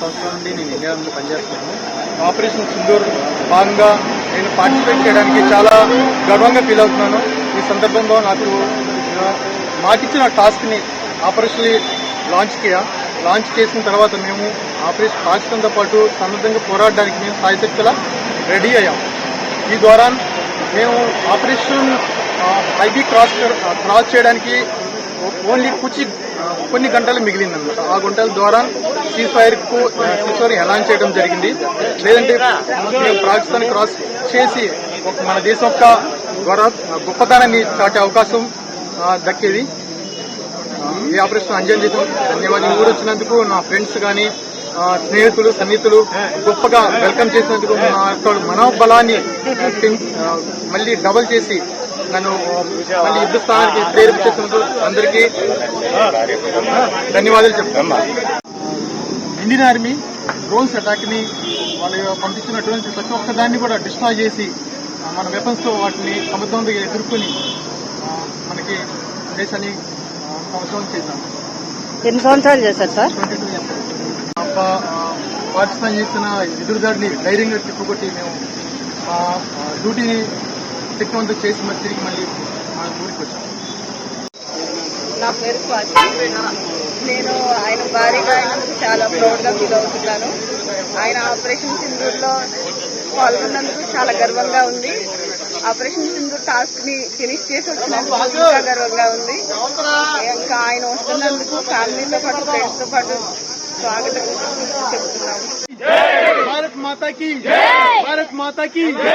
సంవత్సరాల నుండి నేను ఇండియాలో పనిచేస్తున్నాను. ఆపరేషన్ సింధూర్ భాగంగా నేను పార్టిసిపేట్ చేయడానికి చాలా గర్వంగా ఫీల్ అవుతున్నాను. ఈ సందర్భంలో మాకిచ్చిన టాస్క్ని ఆపరేషన్ లాంచ్ చేసిన తర్వాత మేము ఆపరేషన్ పాకిస్తాన్తో పాటు సన్నద్ధంగా పోరాడడానికి మేము సాయశక్తులా రెడీ అయ్యాం. ఈ ద్వారా మేము ఆపరేషన్ ఐబీ క్రాస్ చేయడానికి ఓన్లీ కొన్ని గంటలు మిగిలిందన్నమాట. ఆ గంటల ద్వారా సీజ్ ఫైర్ ఎలాన్ చేయడం జరిగింది. లేదంటే మేము పాకిస్తాన్ క్రాస్ చేసి మన దేశం యొక్క గొప్పతనాన్ని చాటే అవకాశం దక్కేది. ఈ ఆపరేషన్ అంజలి చేసిన ధన్యవాదాలు. ఊరు వచ్చినందుకు నా ఫ్రెండ్స్ కానీ స్నేహితులు సన్నిహితులు గొప్పగా వెల్కమ్ చేసినందుకు నా యొక్క మనోబలాన్ని మళ్ళీ డబల్ చేసి నన్ను మళ్ళీ యుద్ధ స్థానానికి ప్రేరేపించేందుకు అందరికీ ధన్యవాదాలు చెప్తాను. ఇండియన్ ఆర్మీ డ్రోన్స్ అటాక్ ని వాళ్ళు పంపించినటువంటి ప్రతి ఒక్క దాన్ని కూడా డిస్ట్రాయ్ చేసి మన వెపన్స్ తో వాటిని సముద్రంలో ఎదుర్కొని మనకి దేశాన్ని సంవత్సరం చేశాం. ఎన్ని సంవత్సరాలు చేశారు సార్? 22 years. పాకిస్తాన్ చేసిన ఎదురుదాడిని ధైర్యంగా తిప్పుకొట్టి మేము డ్యూటీని శక్తివంతం చేసి తిరిగి మళ్ళీ మా ఊరికి వచ్చాం. నా పేరు స్వాతి. నేను ఆయన భారీగా అయినందుకు చాలా ప్రౌడ్గా ఫీల్ అవుతున్నాను. ఆయన ఆపరేషన్ సింధూర్లో పాల్గొన్నందుకు చాలా గర్వంగా ఉంది. ఆపరేషన్ సింధూర్ టాస్క్ ని ఫినిష్ చేసి వచ్చినందుకు ఇంకా గర్వంగా ఉంది. ఇంకా ఆయన వస్తున్నందుకు ఫ్యామిలీతో పాటు ఫ్రెండ్స్ తో పాటు స్వాగతం చెప్తున్నాము. భారత్ మాతా కీ జై.